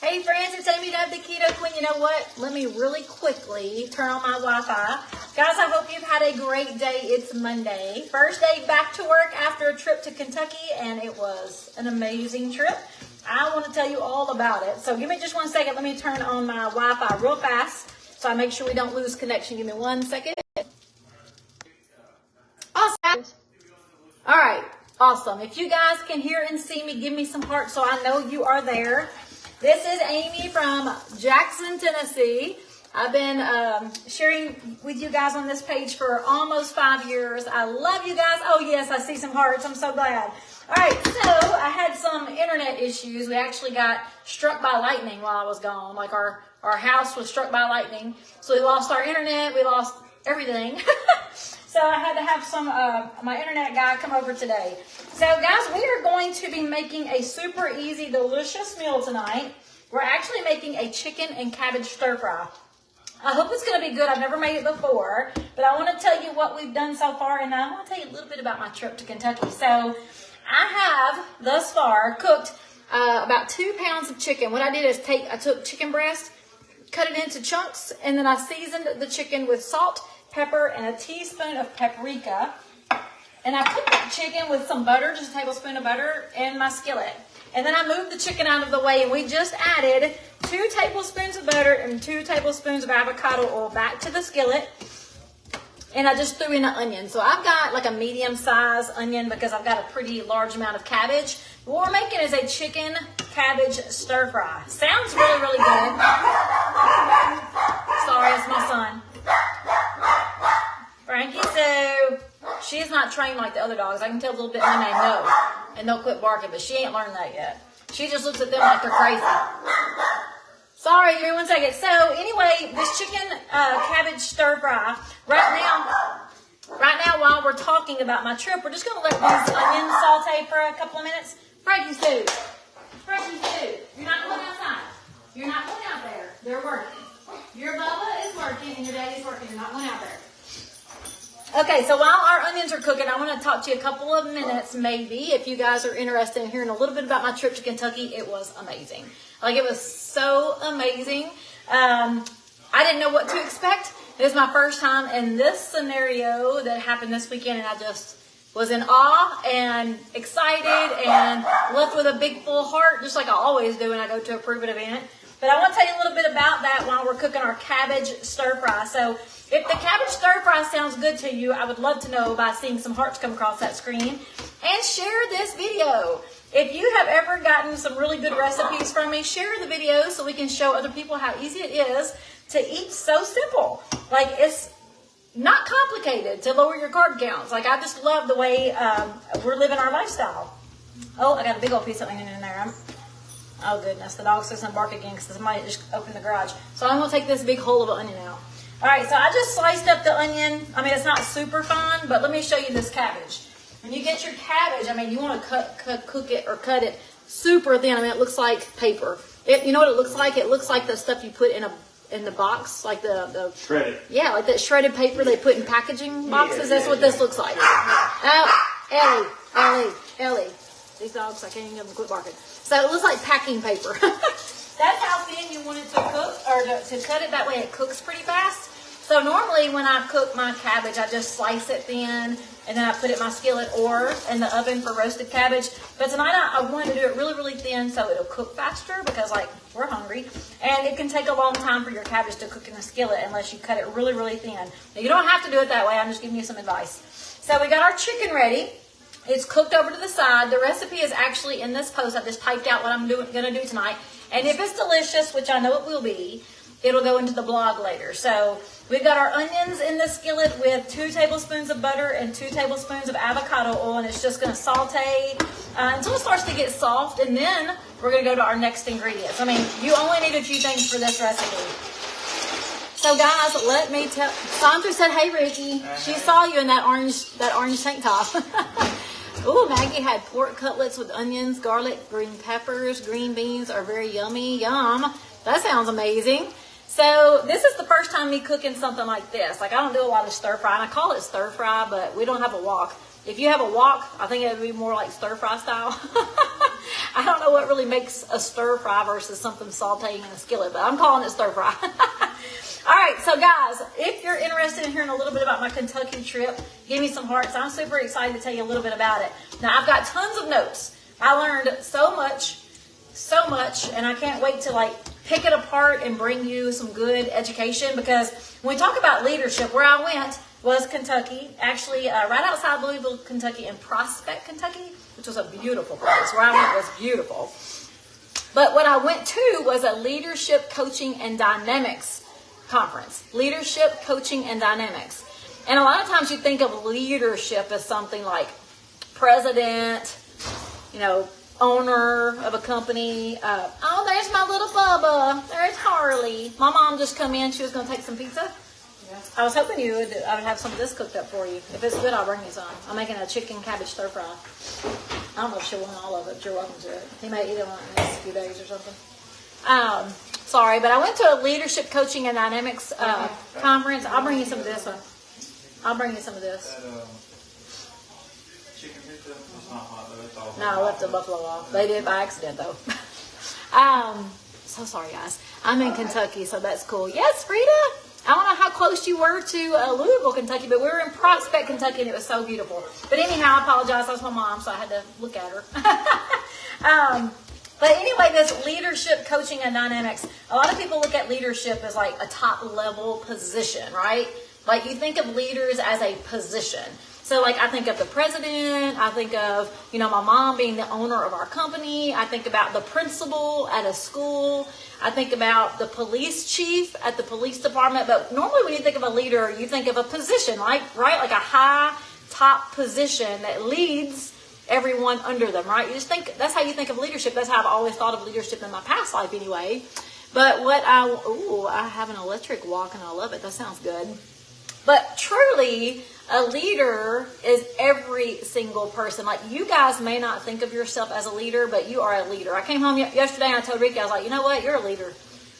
Hey friends, it's Amy Dove, the Keto Queen. You know what? Let me really quickly turn on my Wi-Fi. Guys, I hope you've had a great day. It's Monday. First day back to work after a trip to Kentucky, and it was an amazing trip. I want to tell you all about it. So give me just 1 second. Let me turn on my Wi-Fi real fast so I make sure we don't lose connection. Give me 1 second. Awesome. All right. Awesome. If you guys can hear and see me, give me some hearts so I know you are there. This is Amy from Jackson, Tennessee. I've been sharing with you guys on this page for almost 5 years. I love you guys. Oh, yes, I see some hearts. I'm so glad. All right, so I had some internet issues. We actually got struck by lightning while I was gone. Like our house was struck by lightning. So we lost our internet. We lost everything. So I had to have some my internet guy come over today. So guys, we are going to be making a super easy, delicious meal tonight. We're actually making a chicken and cabbage stir fry. I hope it's going to be good. I've never made it before, but I want to tell you what we've done so far, and I want to tell you a little bit about my trip to Kentucky. So I have thus far cooked about 2 pounds of chicken. What I did is I took chicken breast, cut it into chunks, and then I seasoned the chicken with salt, pepper, and a teaspoon of paprika. And I cooked that chicken with some butter, just a tablespoon of butter, in my skillet. And then I moved the chicken out of the way, and we just added 2 tablespoons of butter and 2 tablespoons of avocado oil back to the skillet. And I just threw in an onion. So I've got like a medium-sized onion because I've got a pretty large amount of cabbage. What we're making is a chicken cabbage stir fry. Sounds really, really good. Sorry, it's my son. Frankie, so she's not trained like the other dogs. I can tell a little bit when they know, and they'll quit barking, but she ain't learned that yet. She just looks at them like they're crazy. Sorry, give me 1 second. So anyway, this chicken cabbage stir fry, right now while we're talking about my trip, we're just going to let these onions saute for a couple of minutes. Frankie Sue, you're not going outside. You're not going out there. They're working. Your Bubba is working and your daddy's working. You're not going out there. Okay, so while our onions are cooking, I want to talk to you a couple of minutes, maybe, if you guys are interested in hearing a little bit about my trip to Kentucky. It was amazing. Like, it was so amazing. I didn't know what to expect. It was my first time in this scenario that happened this weekend, and I just was in awe and excited and left with a big full heart, just like I always do when I go to a prove it event. But I want to tell you a little bit about that while we're cooking our cabbage stir fry. So if the cabbage stir fry sounds good to you, I would love to know by seeing some hearts come across that screen. And share this video. If you have ever gotten some really good recipes from me, share the video so we can show other people how easy it is to eat so simple. Like, it's not complicated to lower your carb counts. Like, I just love the way we're living our lifestyle. Oh, I got a big old piece of onion in there. Oh goodness, the dog's just gonna bark again because somebody just opened the garage. So I'm gonna take this big hole of an onion out. All right, so I just sliced up the onion. I mean, it's not super fine, but let me show you this cabbage. When you get your cabbage, I mean, you want to cook it or cut it super thin. I mean, it looks like paper. You know what it looks like? It looks like the stuff you put in the box, like the shredded. Yeah, like that shredded paper they put in packaging boxes. That's what this looks like. Oh, Ellie. These dogs, I can't even get them to quit barking. So it looks like packing paper. That's how thin you want it to cook, or to cut it. That way it cooks pretty fast. So normally when I cook my cabbage, I just slice it thin, and then I put it in my skillet or in the oven for roasted cabbage. But tonight I wanted to do it really, really thin so it'll cook faster because, like, we're hungry. And it can take a long time for your cabbage to cook in the skillet unless you cut it really, really thin. Now, you don't have to do it that way. I'm just giving you some advice. So we got our chicken ready. It's cooked over to the side. The recipe is actually in this post. I just typed out what I'm going to do tonight. And if it's delicious, which I know it will be, it'll go into the blog later. So we've got our onions in the skillet with 2 tablespoons of butter and 2 tablespoons of avocado oil. And it's just going to saute until it starts to get soft. And then we're going to go to our next ingredients. I mean, you only need a few things for this recipe. So guys, let me tell. Sandra said, "Hey Ricky," she saw you in that orange tank top. Ooh, Maggie had pork cutlets with onions, garlic, green peppers, green beans are very yummy. Yum. That sounds amazing. So this is the first time me cooking something like this. Like, I don't do a lot of stir fry, and I call it stir fry, but we don't have a wok. If you have a wok, I think it would be more like stir-fry style. I don't know what really makes a stir-fry versus something sauteing in a skillet, but I'm calling it stir-fry. All right, so guys, if you're interested in hearing a little bit about my Kentucky trip, give me some hearts. I'm super excited to tell you a little bit about it. Now, I've got tons of notes. I learned so much, and I can't wait to like pick it apart and bring you some good education, because when we talk about leadership, where I went was Kentucky, actually right outside Louisville, Kentucky, in Prospect, Kentucky, which was a beautiful place. Where I went was beautiful. But what I went to was a leadership, coaching, and dynamics conference. Leadership, coaching, and dynamics. And a lot of times you think of leadership as something like president, you know, owner of a company. Oh, there's my little Bubba. There's Harley. My mom just come in. She was going to take some pizza. Yeah. I was hoping I would have some of this cooked up for you. If it's good, I'll bring you some. I'm making a chicken cabbage stir fry. I don't know if she'll want all of it, but you're welcome to it. He may eat it in the next few days or something. Sorry, but I went to a leadership, coaching, and dynamics conference. I'll bring you some of this one. I'll bring you some of this. Chicken pizza? It's not hot though. It's all no, I left the buffalo off. They did by accident though. So sorry guys. I'm in Kentucky, so that's cool. Yes, Frida. I don't know how close you were to Louisville, Kentucky, but we were in Prospect, Kentucky, and it was so beautiful. But anyhow, I apologize. That was my mom, so I had to look at her. But anyway, this leadership, coaching, and dynamics. A lot of people look at leadership as like a top level position, right? Like you think of leaders as a position. So like I think of the president, I think of, you know, my mom being the owner of our company. I think about the principal at a school. I think about the police chief at the police department. But normally when you think of a leader, you think of a position, right? Like a high top position that leads everyone under them, right? You just think, that's how you think of leadership. That's how I've always thought of leadership in my past life anyway. But I have an electric wok and I love it. That sounds good. But truly, a leader is every single person. Like, you guys may not think of yourself as a leader, but you are a leader. I came home yesterday and I told Ricky, I was like, you know what? You're a leader.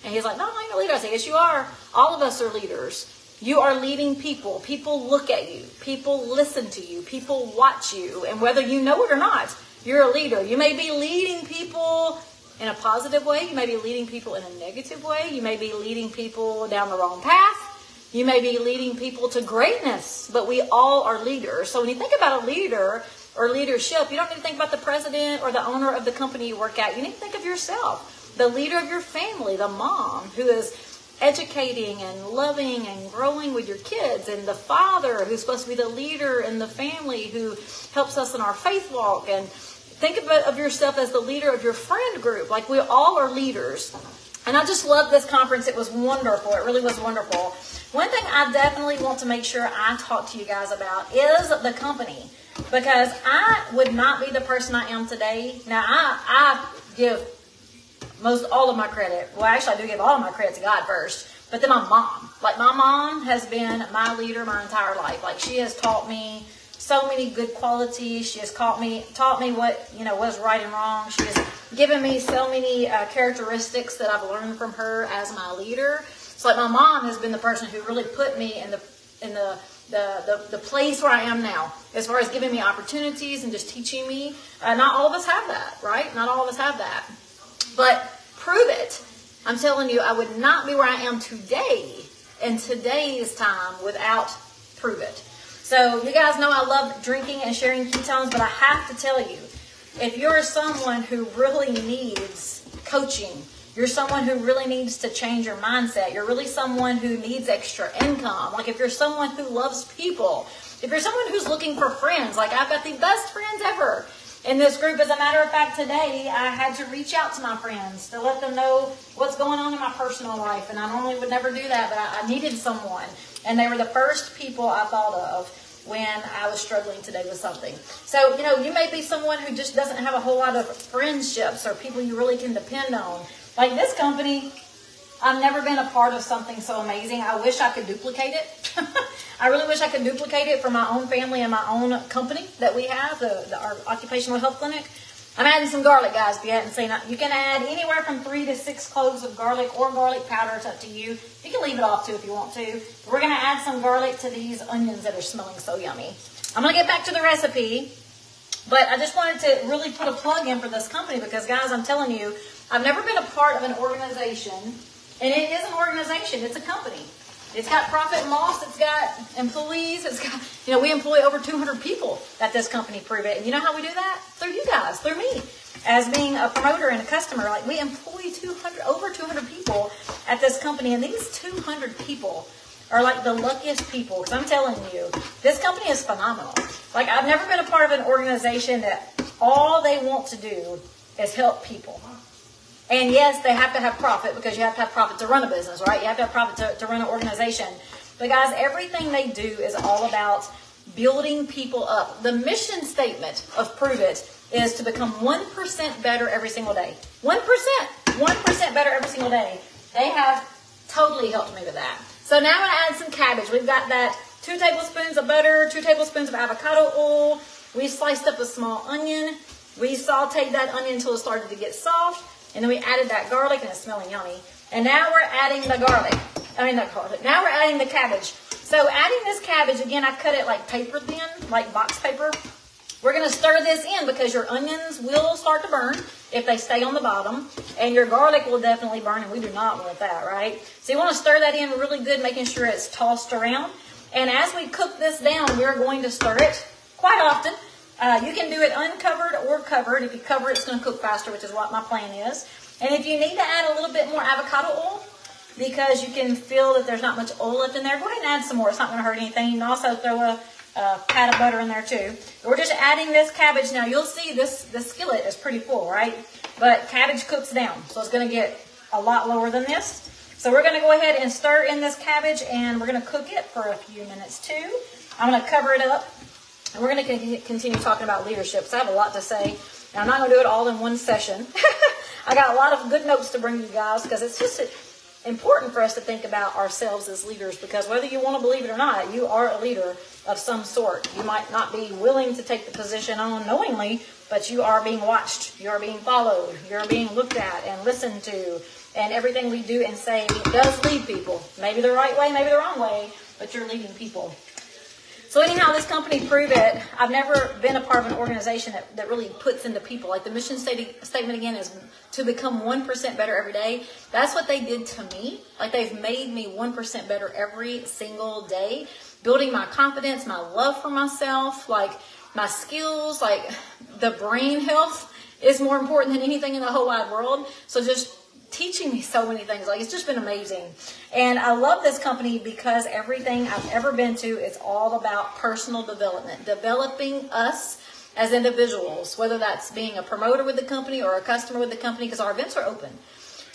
And he's like, no, I'm not a leader. I said, yes, you are. All of us are leaders. You are leading people. People look at you. People listen to you. People watch you. And whether you know it or not, you're a leader. You may be leading people in a positive way. You may be leading people in a negative way. You may be leading people down the wrong path. You may be leading people to greatness, but we all are leaders. So when you think about a leader or leadership, you don't need to think about the president or the owner of the company you work at. You need to think of yourself, the leader of your family, the mom who is educating and loving and growing with your kids, and the father who's supposed to be the leader in the family who helps us in our faith walk. And think of yourself as the leader of your friend group. Like, we all are leaders. And I just love this conference. It was wonderful. It really was wonderful. One thing I definitely want to make sure I talk to you guys about is the company, because I would not be the person I am today. Now, I give most all of my credit. Well, actually, I do give all of my credit to God first, but then my mom. Like, my mom has been my leader my entire life. Like, she has taught me so many good qualities. She has taught me what, you know, what's right and wrong. She has given me so many characteristics that I've learned from her as my leader. So like, my mom has been the person who really put me in the place where I am now, as far as giving me opportunities and just teaching me. Not all of us have that, right? Not all of us have that. But prove it. I'm telling you, I would not be where I am today in today's time without prove it. So you guys know I love drinking and sharing ketones, but I have to tell you, if you're someone who really needs coaching, you're someone who really needs to change your mindset, you're really someone who needs extra income, like if you're someone who loves people, if you're someone who's looking for friends, like I've got the best friends ever in this group. As a matter of fact, today I had to reach out to my friends to let them know what's going on in my personal life. And I normally would never do that, but I needed someone. And they were the first people I thought of when I was struggling today with something. So, you know, you may be someone who just doesn't have a whole lot of friendships or people you really can depend on. Like this company, I've never been a part of something so amazing. I wish I could duplicate it. I really wish I could duplicate it for my own family and my own company that we have, our occupational health clinic. I'm adding some garlic, guys, if you hadn't seen it. You can add anywhere from 3 to 6 cloves of garlic or garlic powder. It's up to you. You can leave it off, too, if you want to. We're going to add some garlic to these onions that are smelling so yummy. I'm going to get back to the recipe, but I just wanted to really put a plug in for this company because, guys, I'm telling you, I've never been a part of an organization, and it is an organization. It's a company. It's got profit and loss. It's got employees. It's got, you know, we employ over 200 people at this company, Prove It. And you know how we do that? Through you guys, through me. As being a promoter and a customer, like we employ over 200 people at this company, and these 200 people are like the luckiest people, because I'm telling you, this company is phenomenal. Like, I've never been a part of an organization that all they want to do is help people. And yes, they have to have profit, because you have to have profit to run a business, right? You have to have profit to run an organization. But guys, everything they do is all about building people up. The mission statement of Prove It is to become 1% better every single day. 1%. 1% better every single day. They have totally helped me with that. So now I'm going to add some cabbage. We've got that 2 tablespoons of butter, 2 tablespoons of avocado oil. We sliced up a small onion. We sauteed that onion until it started to get soft. And then we added that garlic, and it's smelling yummy. And now we're adding the garlic. Now we're adding the cabbage. So adding this cabbage, again, I cut it like paper thin, like box paper. We're going to stir this in because your onions will start to burn if they stay on the bottom. And your garlic will definitely burn, and we do not want that, right? So you want to stir that in really good, making sure it's tossed around. And as we cook this down, we're going to stir it quite often. You can do it uncovered or covered. If you cover it, it's going to cook faster, which is what my plan is. And if you need to add a little bit more avocado oil, because you can feel that there's not much oil left in there, go ahead and add some more. It's not going to hurt anything. You can also throw a pat of butter in there too. We're just adding this cabbage. Now you'll see the skillet is pretty full, right? But cabbage cooks down, so it's going to get a lot lower than this. So we're going to go ahead and stir in this cabbage, and we're going to cook it for a few minutes too. I'm going to cover it up, and we're going to continue talking about leadership. So I have a lot to say, and I'm not going to do it all in one session. I got a lot of good notes to bring you guys, because it's just important for us to think about ourselves as leaders, because whether you want to believe it or not, you are a leader of some sort. You might not be willing to take the position on knowingly, but you are being watched, you are being followed, you're being looked at and listened to, and everything we do and say does lead people. Maybe the right way, maybe the wrong way, but you're leading people. So anyhow, this company, Prove It, I've never been a part of an organization that really puts into people. Like the mission statement again is to become 1% better every day. That's what they did to me. Like they've made me 1% better every single day. Building my confidence, my love for myself, like my skills, like the brain health is more important than anything in the whole wide world. So just teaching me so many things. Like, it's just been amazing. And I love this company because everything I've ever been to is all about personal development, developing us as individuals, whether that's being a promoter with the company or a customer with the company, because our events are open.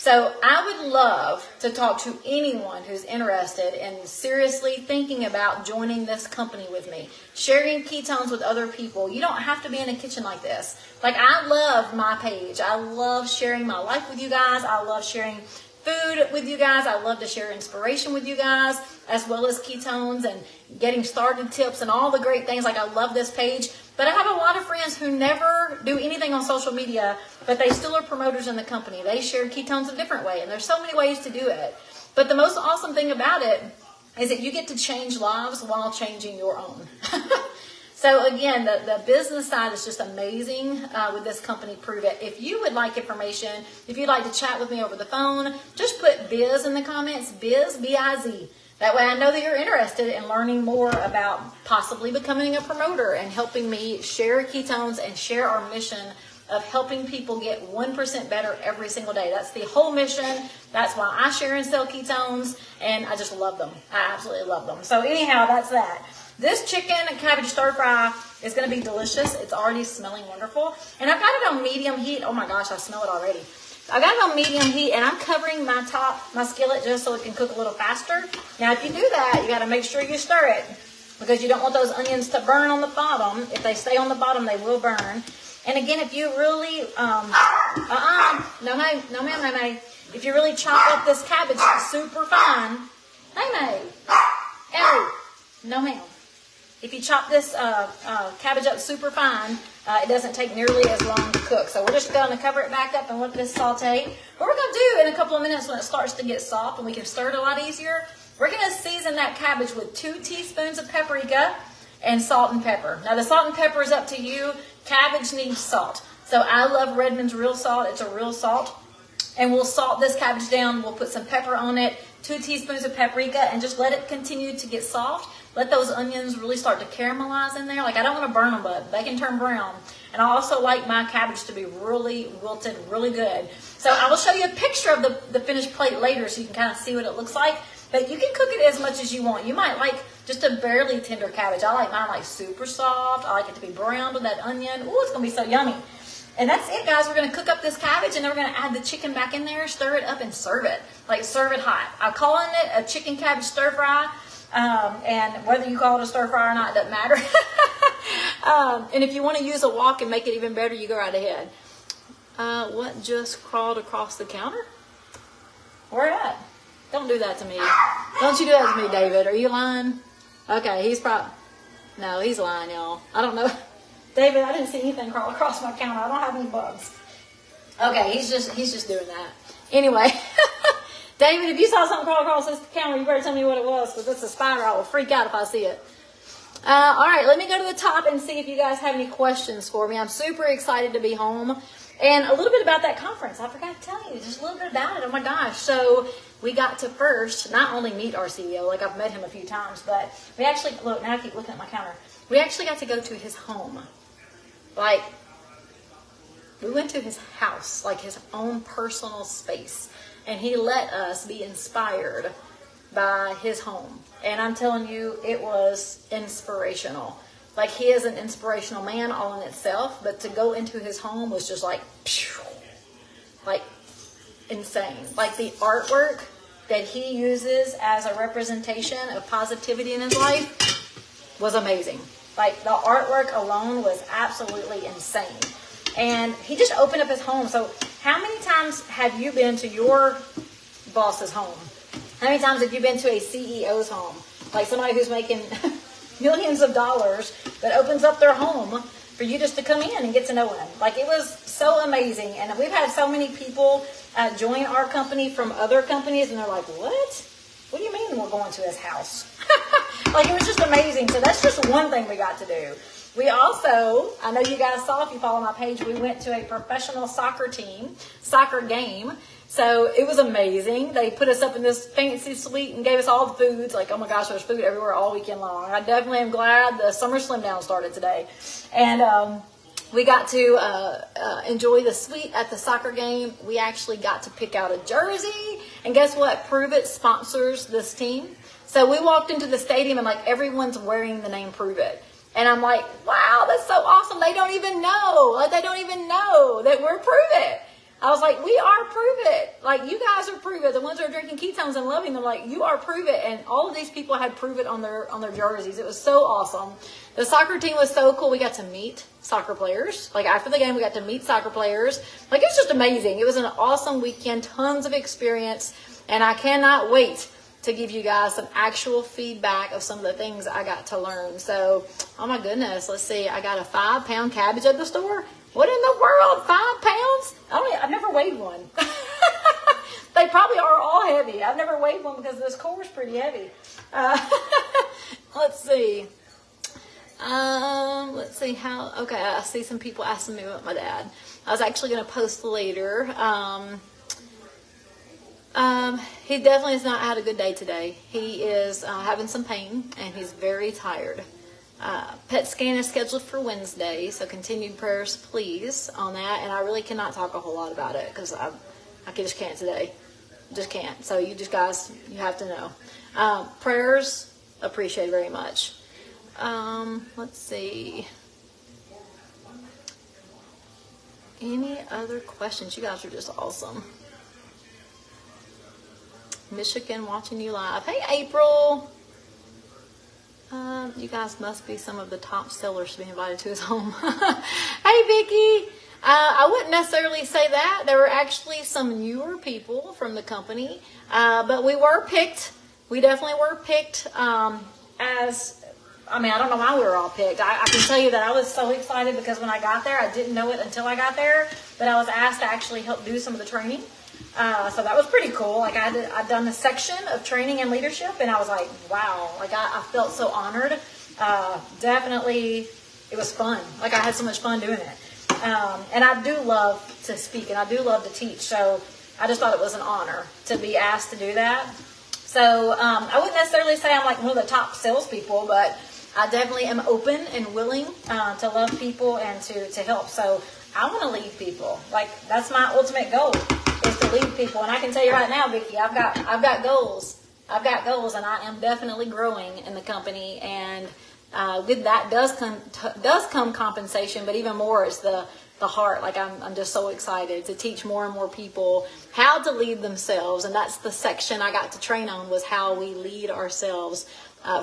So I would love to talk to anyone who's interested in seriously thinking about joining this company with me, sharing ketones with other people. You don't have to be in a kitchen like this. Like, I love my page. I love sharing my life with you guys. I love sharing food with you guys. I love to share inspiration with you guys, as well as ketones and getting started tips and all the great things. Like, I love this page. But I have a lot of friends who never do anything on social media, but they still are promoters in the company. They share ketones a different way, and there's so many ways to do it. But the most awesome thing about it is that you get to change lives while changing your own. So again, the business side is just amazing with this company, Prove It. If you would like information, if you'd like to chat with me over the phone, just put Biz in the comments, Biz, B-I-Z. That way I know that you're interested in learning more about possibly becoming a promoter and helping me share ketones and share our mission of helping people get 1% better every single day. That's the whole mission. That's why I share and sell ketones, and I just love them. I absolutely love them. So anyhow, that's that. This chicken and cabbage stir fry is going to be delicious. It's already smelling wonderful. And I've got it on medium heat. Oh my gosh, I smell it already. I got it on medium heat, and I'm covering my skillet just so it can cook a little faster. Now, if you do that, you got to make sure you stir it, because you don't want those onions to burn on the bottom. If they stay on the bottom, they will burn. And again, if you really, no ma'am. If you really chop up this cabbage super fine, no ma'am. If you chop this cabbage up super fine, it doesn't take nearly as long to cook. So we're just going to cover it back up and let this saute. What we're going to do in a couple of minutes when it starts to get soft and we can stir it a lot easier, we're going to season that cabbage with 2 teaspoons of paprika. and salt and pepper. Now the salt and pepper is up to you. Cabbage needs salt. So I love Redmond's real salt. It's a real salt. And we'll salt this cabbage down. We'll put some pepper on it, 2 teaspoons of paprika, and just let it continue to get soft. Let those onions really start to caramelize in there. Like, I don't want to burn them, but they can turn brown. And I also like my cabbage to be really wilted, really good. So I will show you a picture of the finished plate later so you can kind of see what it looks like. But you can cook it as much as you want. You might like just a barely tender cabbage. I like mine like super soft. I like it to be browned with that onion. Ooh, it's going to be so yummy. And that's it, guys. We're going to cook up this cabbage, and then we're going to add the chicken back in there, stir it up, and serve it. Like, serve it hot. I'm calling it a chicken cabbage stir fry. And whether you call it a stir fry or not, it doesn't matter. And if you want to use a wok and make it even better, you go right ahead. What just crawled across the counter? Where at? Don't do that to me. Don't you do that to me, David. Are you lying? Okay, he's probably... No, he's lying, y'all. I don't know. David, I didn't see anything crawl across my counter. I don't have any bugs. Okay, he's just doing that. Anyway, David, if you saw something crawl across this counter, you better tell me what it was, because it's a spider. I will freak out if I see it. All right, let me go to the top and see if you guys have any questions for me. I'm super excited to be home. And a little bit about that conference. I forgot to tell you just a little bit about it. Oh my gosh. So we got to first not only meet our CEO, like I've met him a few times, but we actually, look, now I keep looking at my counter. We actually got to go to his home. Like, we went to his house, like his own personal space. And he let us be inspired by his home. And I'm telling you, it was inspirational. Like, he is an inspirational man all in itself, but to go into his home was just like, phew, like insane. Like, the artwork that he uses as a representation of positivity in his life was amazing. Like, the artwork alone was absolutely insane. And he just opened up his home. So how many times have you been to your boss's home? How many times have you been to a CEO's home? Like somebody who's making millions of dollars that opens up their home for you just to come in and get to know them. Like, it was so amazing. And we've had so many people join our company from other companies, and they're like, what? What do you mean we're going to his house? Like, it was just amazing. So that's just one thing we got to do. We also, I know you guys saw, if you follow my page, we went to a professional soccer game. So it was amazing. They put us up in this fancy suite and gave us all the foods. Like, oh my gosh, there's food everywhere all weekend long. I definitely am glad the summer slim down started today. And we got to enjoy the suite at the soccer game. We actually got to pick out a jersey. And guess what? Prove It sponsors this team. So we walked into the stadium and like everyone's wearing the name Prove It. And I'm like, wow, that's so awesome. They don't even know. Like, they don't even know that we're Prove It. I was like, we are Prove It. Like, you guys are Prove It. The ones that are drinking ketones and loving them, like, you are Prove It. And all of these people had Prove It on their jerseys. It was so awesome. The soccer team was so cool. We got to meet soccer players. Like, after the game, we got to meet soccer players. Like, it was just amazing. It was an awesome weekend, tons of experience. And I cannot wait to give you guys some actual feedback of some of the things I got to learn. So, oh my goodness, let's see. I got a 5-pound cabbage at the store. What in the world? 5 pounds? I've never weighed one. They probably are all heavy. I've never weighed one because this core is pretty heavy. Let's see. How. Okay, I see some people asking me about my dad. I was actually going to post later. He definitely has not had a good day today. He is having some pain, and he's very tired. PET scan is scheduled for Wednesday, so continued prayers, please, on that. And I really cannot talk a whole lot about it because I just can't today. Just can't. So you just guys, you have to know. Prayers, appreciate very much. Let's see. Any other questions? You guys are just awesome. Michigan watching you live. Hey, April. You guys must be some of the top sellers to be invited to his home. Hey, Vicky. I wouldn't necessarily say that. There were actually some newer people from the company, but we were picked. We definitely were picked I don't know why we were all picked. I can tell you that I was so excited because when I got there, I didn't know it until I got there, but I was asked to actually help do some of the training. So that was pretty cool. Like, I'd done a section of training and leadership, and I was like, wow. Like, I felt so honored definitely, it was fun. Like, I had so much fun doing it. And I do love to speak, and I do love to teach. So I just thought it was an honor to be asked to do that. So I wouldn't necessarily say I'm like one of the top salespeople, but I definitely am open and willing to love people and to help. So I want to lead people. Like, that's my ultimate goal, is to lead people. And I can tell you right now, Vicki, I've got goals. I've got goals, and I am definitely growing in the company. And with that does come compensation, but even more is the heart. Like, I'm just so excited to teach more and more people how to lead themselves. And that's the section I got to train on, was how we lead ourselves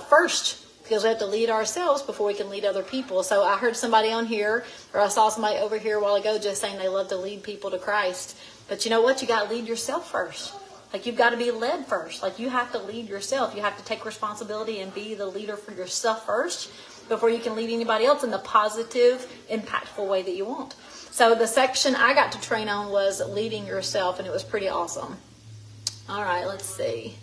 first, because we have to lead ourselves before we can lead other people. So I heard somebody on here, or I saw somebody over here a while ago just saying they love to lead people to Christ. But you know what? You got to lead yourself first. Like, you've got to be led first. Like, you have to lead yourself. You have to take responsibility and be the leader for yourself first before you can lead anybody else in the positive, impactful way that you want. So the section I got to train on was leading yourself, and it was pretty awesome. All right, let's see.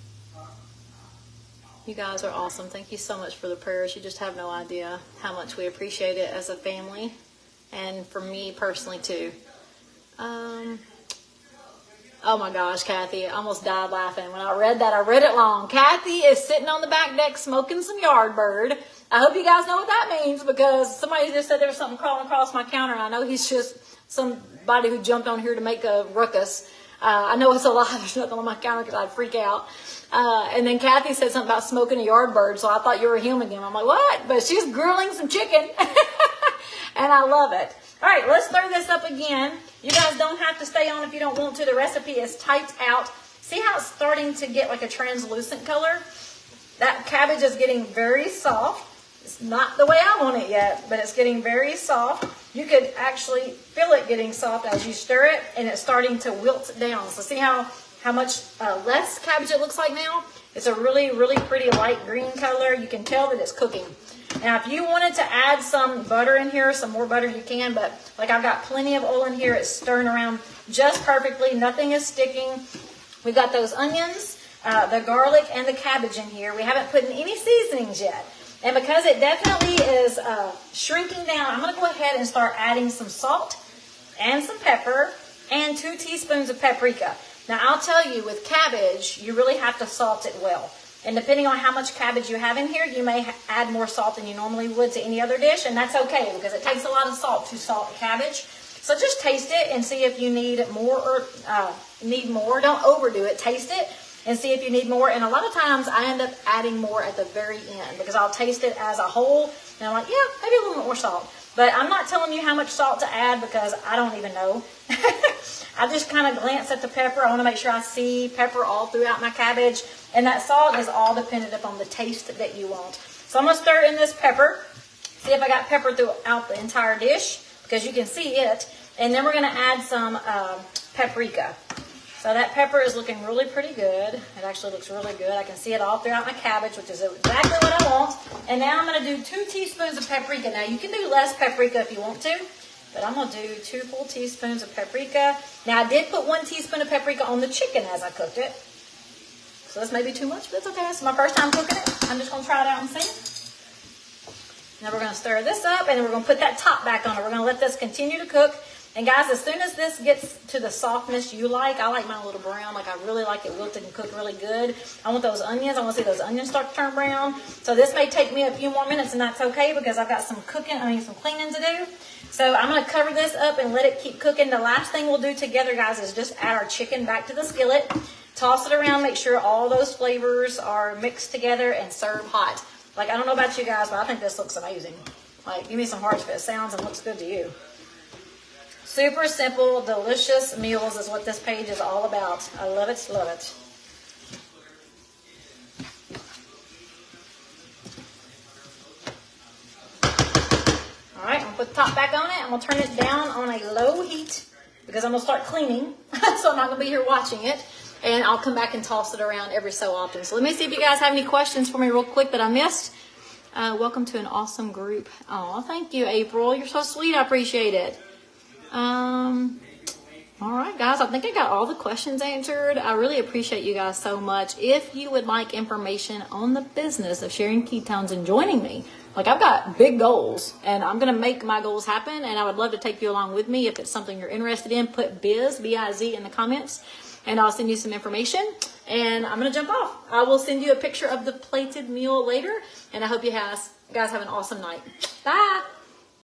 You guys are awesome. Thank you so much for the prayers. You just have no idea how much we appreciate it as a family, and for me personally too. Oh my gosh, Kathy, I almost died laughing. When I read that, I read it long. Kathy is sitting on the back deck smoking some Yardbird. I hope you guys know what that means, because somebody just said there was something crawling across my counter, and I know he's just somebody who jumped on here to make a ruckus. I know it's a lie. There's nothing on my counter because I'd freak out. And then Kathy said something about smoking a Yardbird, so I thought you were him again. I'm like, what? But she's grilling some chicken, and I love it. All right, let's stir this up again. You guys don't have to stay on if you don't want to. The recipe is typed out. See how it's starting to get like a translucent color? That cabbage is getting very soft. It's not the way I want it yet, but it's getting very soft. You could actually feel it getting soft as you stir it, and it's starting to wilt down. So see how much less cabbage it looks like now? It's a really, really pretty light green color. You can tell that it's cooking. Now, if you wanted to add some butter in here, some more butter, you can. But like, I've got plenty of oil in here. It's stirring around just perfectly. Nothing is sticking. We've got those onions, the garlic, and the cabbage in here. We haven't put in any seasonings yet. And because it definitely is shrinking down, I'm going to go ahead and start adding some salt and some pepper and 2 teaspoons of paprika. Now, I'll tell you, with cabbage, you really have to salt it well. And depending on how much cabbage you have in here, you may add more salt than you normally would to any other dish. And that's okay, because it takes a lot of salt to salt cabbage. So just taste it and see if you need more or need more. Don't overdo it. Taste it and see if you need more. And a lot of times I end up adding more at the very end, because I'll taste it as a whole. And I'm like, yeah, maybe a little bit more salt. But I'm not telling you how much salt to add, because I don't even know. I just kind of glance at the pepper. I want to make sure I see pepper all throughout my cabbage. And that salt is all dependent upon the taste that you want. So I'm going to stir in this pepper. See if I got pepper throughout the entire dish, because you can see it. And then we're going to add some paprika. So that pepper is looking really pretty good. It actually looks really good. I can see it all throughout my cabbage, which is exactly what I want. And now I'm going to do 2 teaspoons of paprika. Now, you can do less paprika if you want to, but I'm going to do 2 full teaspoons of paprika. Now, I did put 1 teaspoon of paprika on the chicken as I cooked it. So this may be too much, but it's okay. This is my first time cooking it. I'm just going to try it out and see. Now we're going to stir this up, and then we're going to put that top back on it. We're going to let this continue to cook. And guys, as soon as this gets to the softness you like, I like mine a little brown. Like, I really like it wilted and cooked really good. I want those onions. I want to see those onions start to turn brown. So this may take me a few more minutes, and that's okay, because I've got some some cleaning to do. So I'm going to cover this up and let it keep cooking. The last thing we'll do together, guys, is just add our chicken back to the skillet. Toss it around, make sure all those flavors are mixed together, and serve hot. Like, I don't know about you guys, but I think this looks amazing. Like, give me some hearts if it sounds and looks good to you. Super simple, delicious meals is what this page is all about. I love it, love it. All right, I'm going to put the top back on it. I'm going to turn it down on a low heat, because I'm going to start cleaning. So I'm not going to be here watching it. And I'll come back and toss it around every so often. So let me see if you guys have any questions for me real quick that I missed. Welcome to an awesome group. Oh, thank you, April. You're so sweet. I appreciate it. All right, guys. I think I got all the questions answered. I really appreciate you guys so much. If you would like information on the business of sharing ketones and joining me Like, I've got big goals, and I'm going to make my goals happen, and I would love to take you along with me. If it's something you're interested in, put B-I-Z in the comments, and I'll send you some information, and I'm going to jump off. I will send you a picture of the plated meal later, and I hope you guys have an awesome night. Bye!